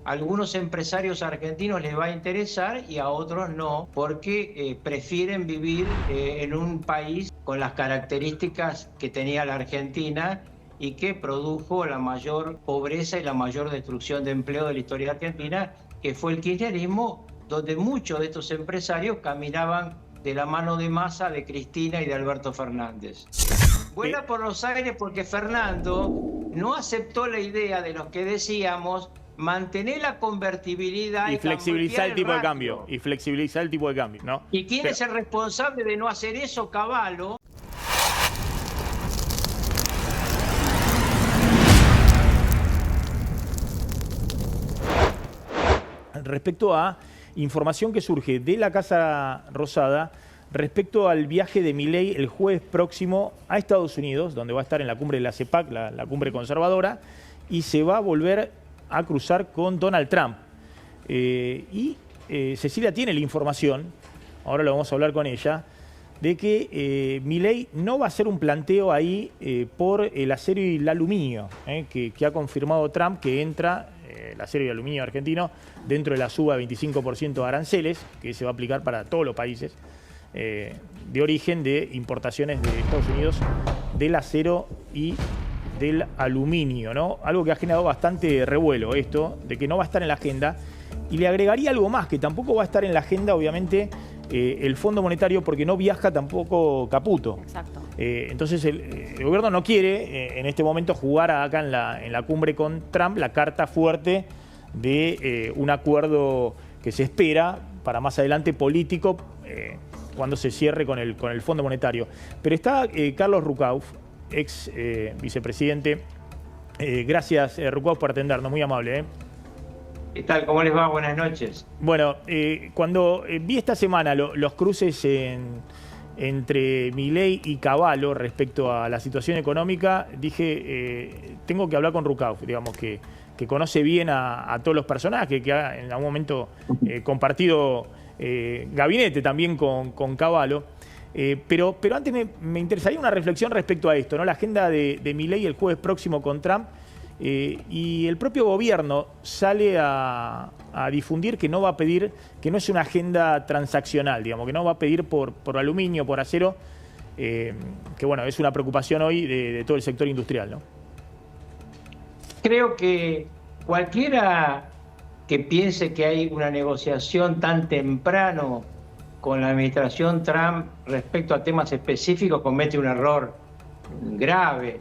a algunos empresarios argentinos les va a interesar y a otros no, porque prefieren vivir en un país con las características que tenía la Argentina y que produjo la mayor pobreza y la mayor destrucción de empleo de la historia argentina, que fue el kirchnerismo, donde muchos de estos empresarios caminaban de la mano de Massa, de Cristina y de Alberto Fernández. Vuela por los aires porque Fernando no aceptó la idea de los que decíamos mantener la convertibilidad y flexibilizar el tipo de cambio. Y flexibilizar el tipo de cambio, ¿no? ¿Y quién es el responsable de no hacer eso? Cavallo. Respecto a información que surge de la Casa Rosada respecto al viaje de Milei el jueves próximo a Estados Unidos, donde va a estar en la cumbre de la CEPAC, la cumbre conservadora, y se va a volver a cruzar con Donald Trump. Cecilia tiene la información, ahora lo vamos a hablar con ella, de que Milei no va a hacer un planteo ahí por el acero y el aluminio, que ha confirmado Trump que entra el acero y el aluminio argentino dentro de la suba de 25% de aranceles, que se va a aplicar para todos los países de origen de importaciones de Estados Unidos del acero y del aluminio, ¿no? Algo que ha generado bastante revuelo esto, de que no va a estar en la agenda. Y le agregaría algo más, que tampoco va a estar en la agenda, obviamente, el Fondo Monetario, porque no viaja tampoco Caputo. Exacto. Entonces el gobierno no quiere en este momento jugar acá en la cumbre con Trump la carta fuerte de un acuerdo que se espera para más adelante político cuando se cierre con el Fondo Monetario. Pero está Carlos Rucauf, ex vicepresidente. Gracias, Rucauf, por atendernos, muy amable. ¿Qué tal? ¿Cómo les va? Buenas noches. Bueno, cuando vi esta semana los cruces entre Milei y Cavallo respecto a la situación económica, dije, tengo que hablar con Rucauf, digamos, que conoce bien a todos los personajes, que ha en algún momento compartido gabinete también con Cavallo. Pero antes me interesaría una reflexión respecto a esto, ¿no? La agenda de Milei el jueves próximo con Trump. Y el propio gobierno sale a difundir que no va a pedir, que no es una agenda transaccional, digamos, que no va a pedir por aluminio, por acero, que bueno, es una preocupación hoy de todo el sector industrial, ¿no? Creo que cualquiera que piense que hay una negociación tan temprano con la administración Trump respecto a temas específicos comete un error grave.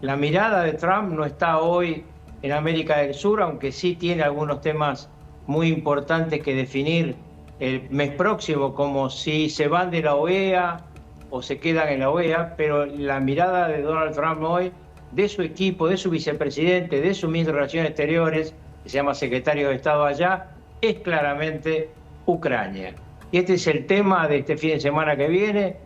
La mirada de Trump no está hoy en América del Sur, aunque sí tiene algunos temas muy importantes que definir el mes próximo, como si se van de la OEA o se quedan en la OEA, pero la mirada de Donald Trump hoy, de su equipo, de su vicepresidente, de su ministro de Relaciones Exteriores, que se llama secretario de Estado allá, es claramente Ucrania. Y este es el tema de este fin de semana que viene,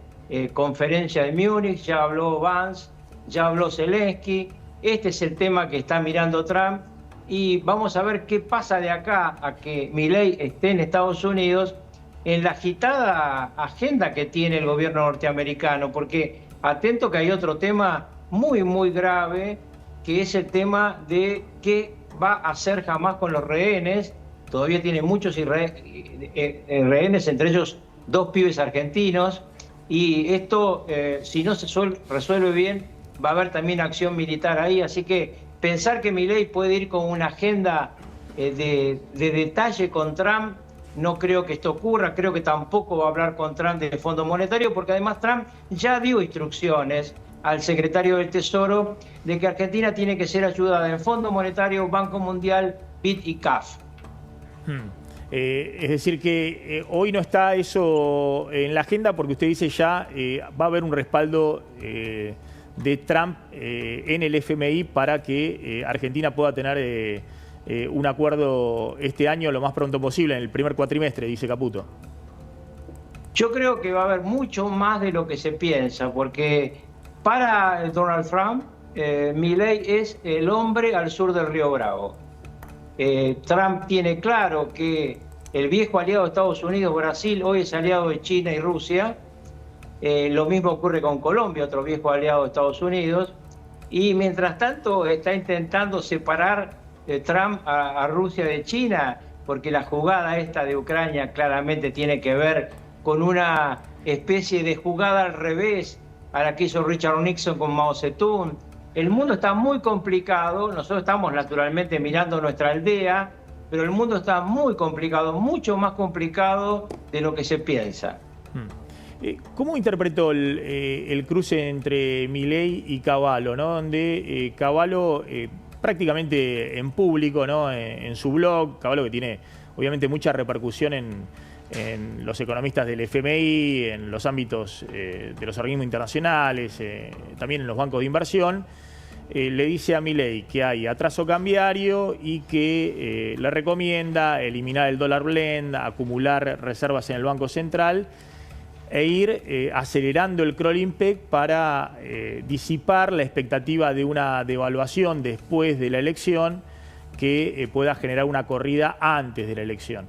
conferencia de Múnich, ya habló Vance, ya habló Zelensky, este es el tema que está mirando Trump y vamos a ver qué pasa de acá a que Milei esté en Estados Unidos en la agitada agenda que tiene el gobierno norteamericano, porque atento que hay otro tema muy, muy grave, que es el tema de qué va a hacer Hamás con los rehenes. Todavía tiene muchos rehenes, entre ellos 2 pibes argentinos, y esto, si no se resuelve bien, va a haber también acción militar ahí, así que pensar que Milei puede ir con una agenda de detalle con Trump, no creo que esto ocurra, creo que tampoco va a hablar con Trump del Fondo Monetario, porque además Trump ya dio instrucciones al secretario del Tesoro de que Argentina tiene que ser ayudada en Fondo Monetario, Banco Mundial, BID y CAF. Es decir que hoy no está eso en la agenda porque usted dice ya va a haber un respaldo de Trump en el FMI para que Argentina pueda tener un acuerdo este año lo más pronto posible, en el primer cuatrimestre, dice Caputo. Yo creo que va a haber mucho más de lo que se piensa, porque para Donald Trump, Milei es el hombre al sur del Río Bravo. Trump tiene claro que el viejo aliado de Estados Unidos, Brasil, hoy es aliado de China y Rusia. Lo mismo ocurre con Colombia, otro viejo aliado de Estados Unidos. Y mientras tanto está intentando separar Trump a Rusia de China, porque la jugada esta de Ucrania claramente tiene que ver con una especie de jugada al revés a la que hizo Richard Nixon con Mao Zedong. El mundo está muy complicado, nosotros estamos naturalmente mirando nuestra aldea, pero el mundo está muy complicado, mucho más complicado de lo que se piensa. ¿Cómo interpretó el cruce entre Milei y Cavallo, ¿no? Donde Cavallo prácticamente en público, ¿no? En su blog, Cavallo que tiene obviamente mucha repercusión en los economistas del FMI, en los ámbitos de los organismos internacionales, también en los bancos de inversión, le dice a Milei que hay atraso cambiario y que le recomienda eliminar el dólar blend, acumular reservas en el Banco Central e ir acelerando el crawling peg para disipar la expectativa de una devaluación después de la elección que pueda generar una corrida antes de la elección.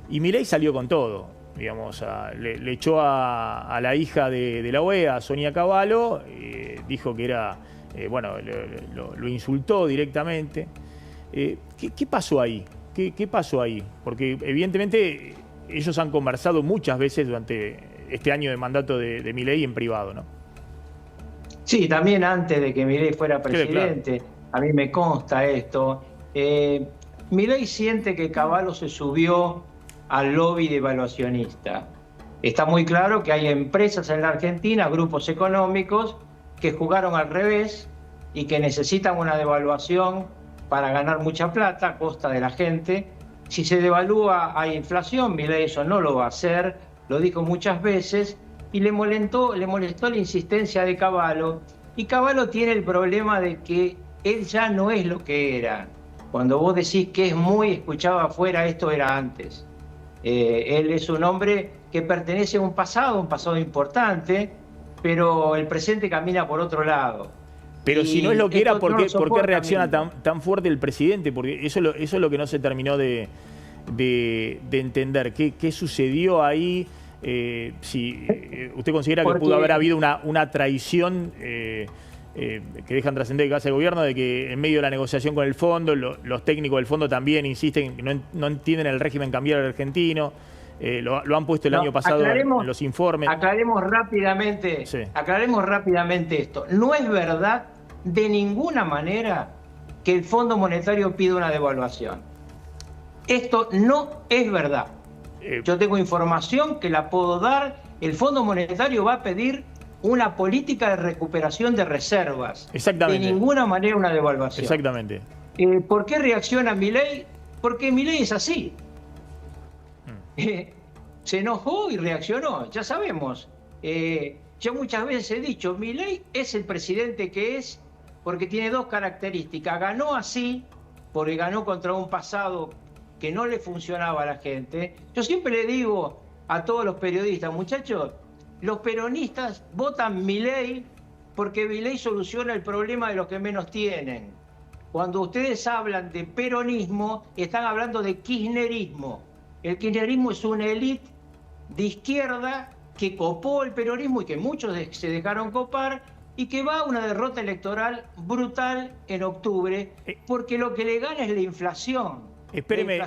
Y Milei salió con todo, digamos, le echó a la hija de la OEA, a Sonia Cavallo, dijo que era, bueno, lo insultó directamente. ¿Qué pasó ahí? ¿Qué pasó ahí? Porque evidentemente ellos han conversado muchas veces durante este año de mandato de Milei en privado, ¿no? Sí, también antes de que Milei fuera presidente, claro. A mí me consta esto. Milei siente que Cavallo se subió al lobby devaluacionista. Está muy claro que hay empresas en la Argentina, grupos económicos, que jugaron al revés y que necesitan una devaluación para ganar mucha plata a costa de la gente. Si se devalúa hay inflación, Milei eso no lo va a hacer, lo dijo muchas veces, y le molestó la insistencia de Cavallo. Y Cavallo tiene el problema de que él ya no es lo que era. Cuando vos decís que es muy escuchado afuera, esto era antes. Él es un hombre que pertenece a un pasado importante, pero el presente camina por otro lado. Pero si no es lo que era, ¿por qué reacciona tan fuerte el presidente? Porque eso es lo que no se terminó de entender. ¿Qué sucedió ahí? Si usted considera que pudo haber habido una traición que dejan trascender de casa de gobierno, de que en medio de la negociación con el fondo, los técnicos del fondo también insisten que no entienden el régimen cambiario argentino, lo han puesto el año pasado en los informes. Aclaremos rápidamente esto. No es verdad de ninguna manera que el Fondo Monetario pida una devaluación. Esto no es verdad. Yo tengo información que la puedo dar. El Fondo Monetario va a pedir una política de recuperación de reservas. Exactamente. De ninguna manera una devaluación. Exactamente. ¿Por qué reacciona Milei? Porque Milei es así. Se enojó y reaccionó, ya sabemos. Yo muchas veces he dicho, Milei es el presidente que es porque tiene dos características. Ganó así, porque ganó contra un pasado que no le funcionaba a la gente. Yo siempre le digo a todos los periodistas, muchachos, los peronistas votan Milei porque Milei soluciona el problema de los que menos tienen. Cuando ustedes hablan de peronismo, están hablando de kirchnerismo. El kirchnerismo es una élite de izquierda que copó el peronismo y que muchos se dejaron copar y que va a una derrota electoral brutal en octubre porque lo que le gana es la inflación. Espéreme,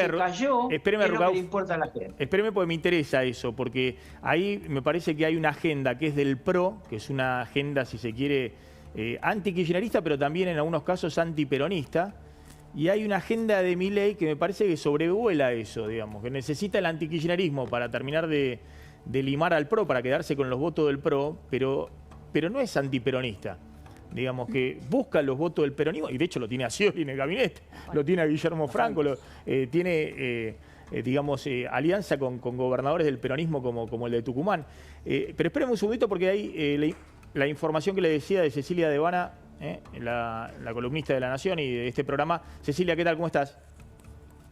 Rucauf, le importa a la gente. Espéreme porque me interesa eso, porque ahí me parece que hay una agenda que es del PRO, que es una agenda, si se quiere, anti-kirchnerista, pero también en algunos casos antiperonista, y hay una agenda de Milei que me parece que sobrevuela eso, digamos, que necesita el anti-kirchnerismo para terminar de limar al PRO, para quedarse con los votos del PRO, pero no es antiperonista. Digamos que busca los votos del peronismo, y de hecho lo tiene a Scioli en el gabinete, lo tiene a Guillermo Franco, tiene, digamos, alianza con gobernadores del peronismo como el de Tucumán. Pero espérenme un segundito porque hay la información que le decía de Cecilia Devana, la columnista de La Nación y de este programa. Cecilia, ¿qué tal? ¿Cómo estás?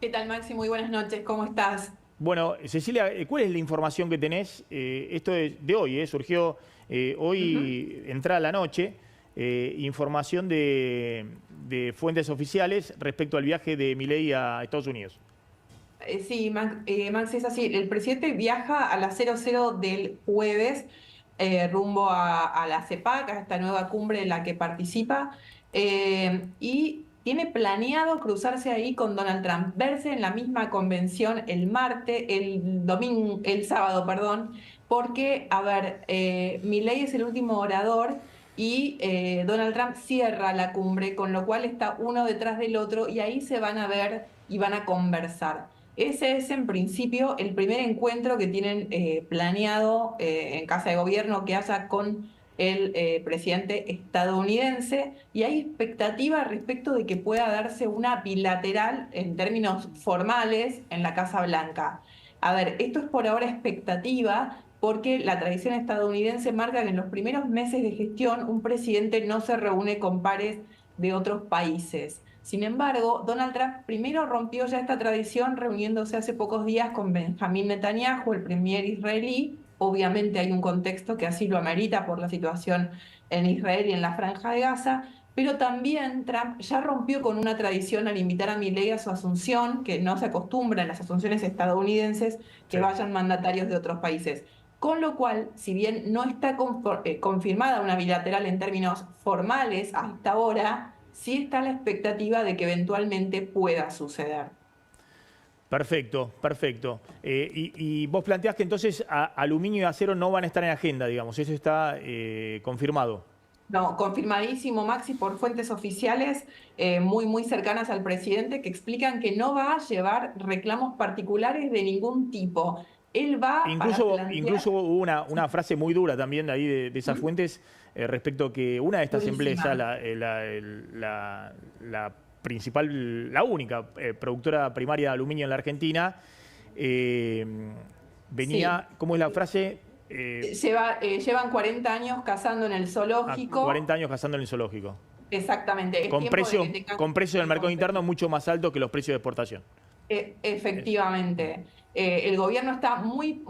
¿Qué tal, Maxi? Muy buenas noches, ¿cómo estás? Bueno, Cecilia, ¿cuál es la información que tenés? Esto es de hoy, surgió hoy, entrada la noche. Información de fuentes oficiales respecto al viaje de Milei a Estados Unidos. Sí, Max, es así. El presidente viaja a las 00 del jueves rumbo a la CEPAC, a esta nueva cumbre en la que participa. Y tiene planeado cruzarse ahí con Donald Trump, verse en la misma convención el sábado, perdón, porque, a ver, Milei es el último orador y Donald Trump cierra la cumbre, con lo cual está uno detrás del otro y ahí se van a ver y van a conversar. Ese es en principio el primer encuentro que tienen planeado en Casa de Gobierno que haya con el presidente estadounidense, y hay expectativa respecto de que pueda darse una bilateral en términos formales en la Casa Blanca. A ver, esto es por ahora expectativa porque la tradición estadounidense marca que en los primeros meses de gestión un presidente no se reúne con pares de otros países. Sin embargo, Donald Trump primero rompió ya esta tradición reuniéndose hace pocos días con Benjamín Netanyahu, el premier israelí. Obviamente hay un contexto que así lo amerita por la situación en Israel y en la Franja de Gaza, pero también Trump ya rompió con una tradición al invitar a Milei a su asunción, que no se acostumbra en las asunciones estadounidenses que vayan mandatarios de otros países. Con lo cual, si bien no está confirmada una bilateral en términos formales hasta ahora, sí está la expectativa de que eventualmente pueda suceder. Perfecto, perfecto. Y vos planteás que entonces aluminio y acero no van a estar en agenda, digamos, eso está confirmado. No, confirmadísimo, Maxi, por fuentes oficiales muy cercanas al presidente que explican que no va a llevar reclamos particulares de ningún tipo. Él va Incluso hubo una frase muy dura también de ahí de esas fuentes respecto que una de estas empresas, la principal, la única productora primaria de aluminio en la Argentina, venía, ¿cómo es la frase? Llevan 40 años cazando en el zoológico. 40 años cazando en el zoológico. Exactamente. Con precio del mercado interno mucho más alto que los precios de exportación. Efectivamente. El gobierno está muy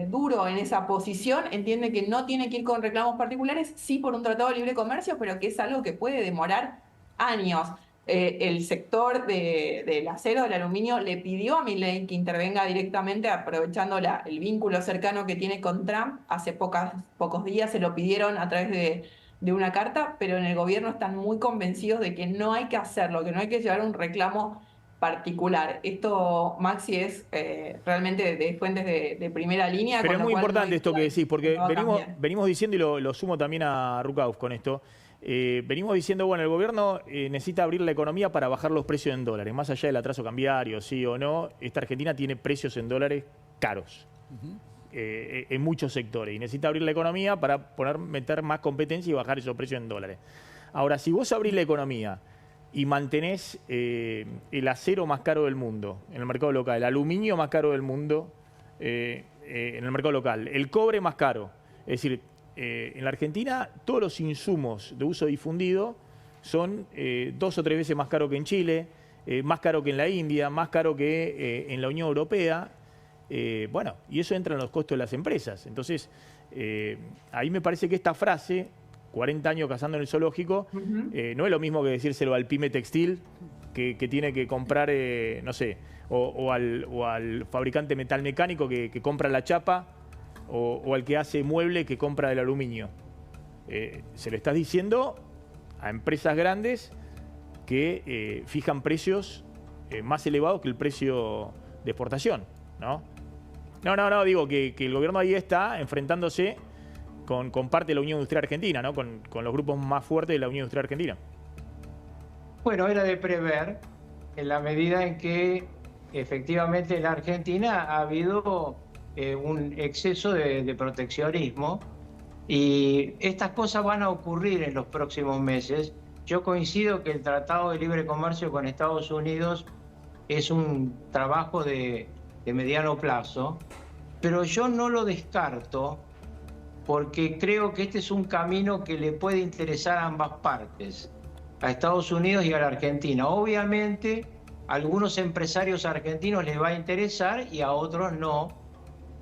duro en esa posición, entiende que no tiene que ir con reclamos particulares, sí por un tratado de libre comercio, pero que es algo que puede demorar años. El sector del acero, del aluminio, le pidió a Milei que intervenga directamente aprovechando el vínculo cercano que tiene con Trump. Hace pocos días se lo pidieron a través de una carta, pero en el gobierno están muy convencidos de que no hay que hacerlo, que no hay que llevar un reclamo particular. Esto, Maxi, es realmente de fuentes de primera línea. Pero es muy importante esto que decís, porque venimos diciendo, y lo sumo también a Rukauf con esto, venimos diciendo, bueno, el gobierno necesita abrir la economía para bajar los precios en dólares. Más allá del atraso cambiario, sí o no, esta Argentina tiene precios en dólares caros. En muchos sectores. Y necesita abrir la economía para meter más competencia y bajar esos precios en dólares. Ahora, si vos abrís la economía y mantenés el acero más caro del mundo en el mercado local, el aluminio más caro del mundo en el mercado local, el cobre más caro, es decir, en la Argentina todos los insumos de uso difundido son 2 o 3 veces más caro que en Chile, más caro que en la India, más caro que en la Unión Europea. Bueno, y eso entra en los costos de las empresas. Entonces, ahí me parece que esta frase, 40 años cazando en el zoológico, no es lo mismo que decírselo al pyme textil que tiene que comprar, no sé, o al fabricante metalmecánico que compra la chapa, o al que hace mueble que compra el aluminio. Se lo estás diciendo a empresas grandes que fijan precios más elevados que el precio de exportación, ¿no? No, digo que el gobierno ahí está enfrentándose con parte de la Unión Industrial Argentina, ¿no? Con los grupos más fuertes de la Unión Industrial Argentina. Bueno, era de prever, en la medida en que efectivamente en la Argentina ha habido un exceso de proteccionismo, y estas cosas van a ocurrir en los próximos meses. Yo coincido que el Tratado de Libre Comercio con Estados Unidos es un trabajo de mediano plazo, pero yo no lo descarto porque creo que este es un camino que le puede interesar a ambas partes, a Estados Unidos y a la Argentina. Obviamente, a algunos empresarios argentinos les va a interesar y a otros no,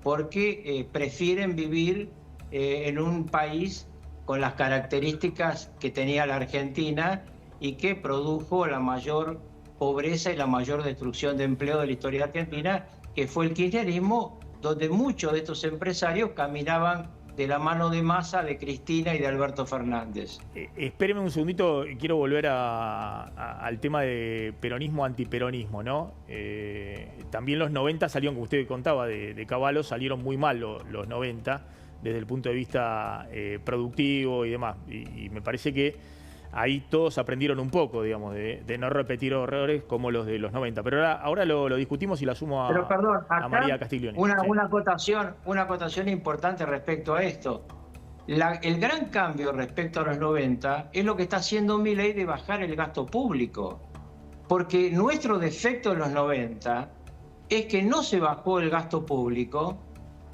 porque prefieren vivir en un país con las características que tenía la Argentina y que produjo la mayor pobreza y la mayor destrucción de empleo de la historia argentina, que fue el kirchnerismo, donde muchos de estos empresarios caminaban de la mano de Massa, de Cristina y de Alberto Fernández. Espéreme un segundito, quiero volver al tema de peronismo, antiperonismo, ¿no? También los 90 salieron, como usted contaba, de Cavallo, salieron muy mal los 90 desde el punto de vista productivo y demás. Y me parece que ahí todos aprendieron un poco, digamos, de no repetir errores como los de los 90. Pero ahora lo discutimos y la sumo Pero perdón, a María Castiglione. Una acotación importante respecto a esto. El gran cambio respecto a los 90 es lo que está haciendo Milei de bajar el gasto público. Porque nuestro defecto en los 90 es que no se bajó el gasto público,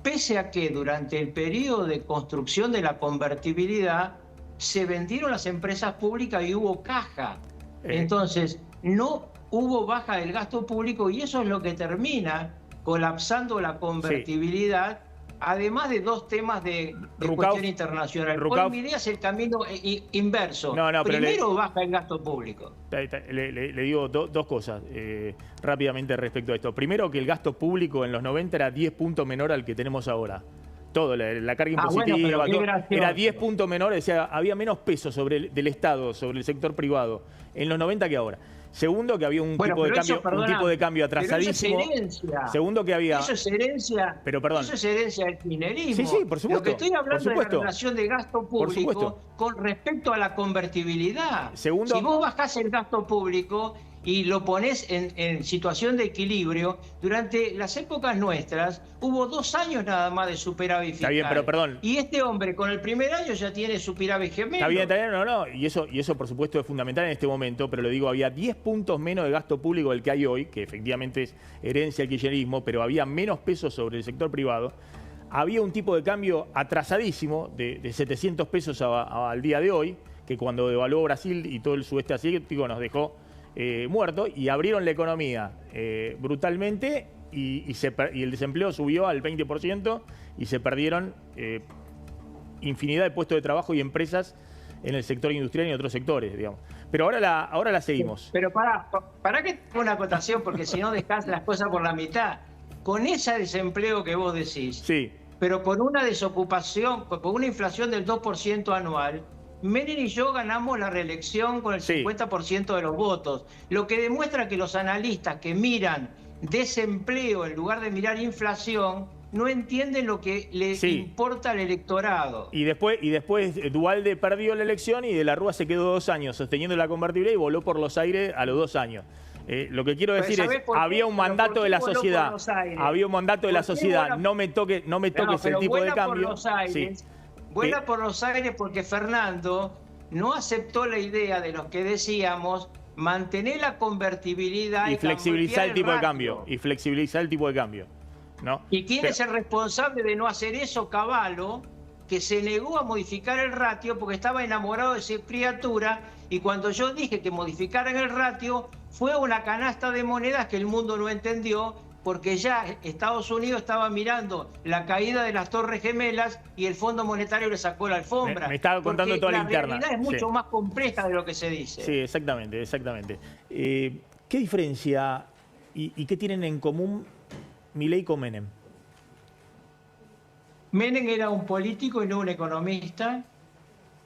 pese a que durante el periodo de construcción de la convertibilidad se vendieron las empresas públicas y hubo caja. Entonces, no hubo baja del gasto público y eso es lo que termina colapsando la convertibilidad, además de dos temas de cuestión internacional. Hoy Milei hace el camino inverso. Primero baja el gasto público. Le digo dos cosas rápidamente respecto a esto. Primero, que el gasto público en los 90 era 10 puntos menor al que tenemos ahora. Todo, la carga impositiva, era 10 puntos menor, o sea, había menos peso del Estado sobre el sector privado en los 90 que ahora. Segundo, que había un tipo de cambio atrasadísimo. Pero eso es herencia. Segundo, que había... Eso es herencia. Pero perdón. Eso es herencia del kirchnerismo. Sí, por supuesto. Lo que estoy hablando es la relación de gasto público con respecto a la convertibilidad. Segundo, si vos bajás el gasto público y lo ponés en situación de equilibrio, durante las épocas nuestras hubo 2 años nada más de superávit fiscal. Está bien, pero perdón. Y este hombre con el primer año ya tiene superávit gemelo. Está bien, no. Y eso por supuesto es fundamental en este momento, pero lo digo, había 10 puntos menos de gasto público del que hay hoy, que efectivamente es herencia del kirchnerismo, pero había menos pesos sobre el sector privado. Había un tipo de cambio atrasadísimo de 700 pesos al día de hoy, que cuando devaluó Brasil y todo el sudeste asiático nos dejó muerto, y abrieron la economía brutalmente y el desempleo subió al 20% y se perdieron infinidad de puestos de trabajo y empresas en el sector industrial y en otros sectores, digamos. Pero ahora la seguimos. Pero para que tenga una acotación, porque si no dejás las cosas por la mitad. Con ese desempleo que vos decís, sí, pero con una desocupación, con una inflación del 2% anual, Menem y yo ganamos la reelección con el 50% de los votos, lo que demuestra que los analistas que miran desempleo en lugar de mirar inflación no entienden lo que les importa al electorado. Y después Duhalde perdió la elección y De la Rúa se quedó 2 años sosteniendo la convertibilidad y voló por los aires a los 2 años. Lo que quiero decir es, había un mandato de la sociedad, no me toques el tipo de cambio. Vuela por los aires porque Fernando no aceptó la idea de los que decíamos mantener la convertibilidad y flexibilizar el tipo de cambio. ¿No? ¿Y quién es el responsable de no hacer eso? Cavallo, que se negó a modificar el ratio porque estaba enamorado de esa criatura, y cuando yo dije que modificaran el ratio fue una canasta de monedas que el mundo no entendió, porque ya Estados Unidos estaba mirando la caída de las Torres Gemelas y el Fondo Monetario le sacó la alfombra. Me estaba contando toda la interna. La realidad es mucho más compleja de lo que se dice. Sí, exactamente. ¿Qué diferencia y qué tienen en común Milei con Menem? Menem era un político y no un economista.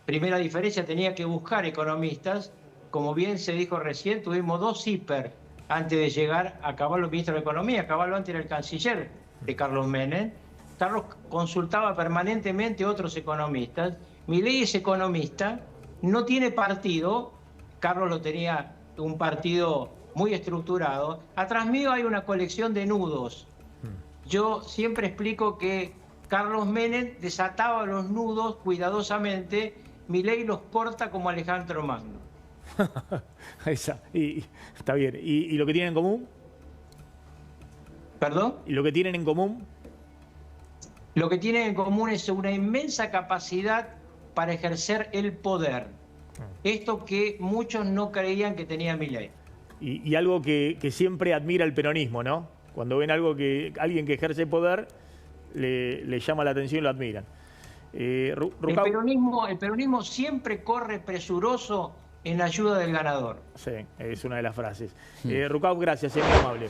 Primera diferencia, tenía que buscar economistas. Como bien se dijo recién, tuvimos 2 hiper antes de llegar a Cavallo, ministro de Economía. Cavallo antes era el canciller de Carlos Menem. Carlos consultaba permanentemente a otros economistas. Milei es economista, no tiene partido. Carlos lo tenía un partido muy estructurado. Atrás mío hay una colección de nudos. Yo siempre explico que Carlos Menem desataba los nudos cuidadosamente, Milei los corta como Alejandro Magno. Está bien. ¿Y lo que tienen en común? ¿Perdón? ¿Y lo que tienen en común? Lo que tienen en común es una inmensa capacidad para ejercer el poder. Esto que muchos no creían que tenía Milei. Y algo que siempre admira el peronismo, ¿no? Cuando ven alguien que ejerce poder, le llama la atención y lo admiran. El peronismo siempre corre presuroso en ayuda del ganador. Sí, es una de las frases. Rucauf, gracias, es muy amable.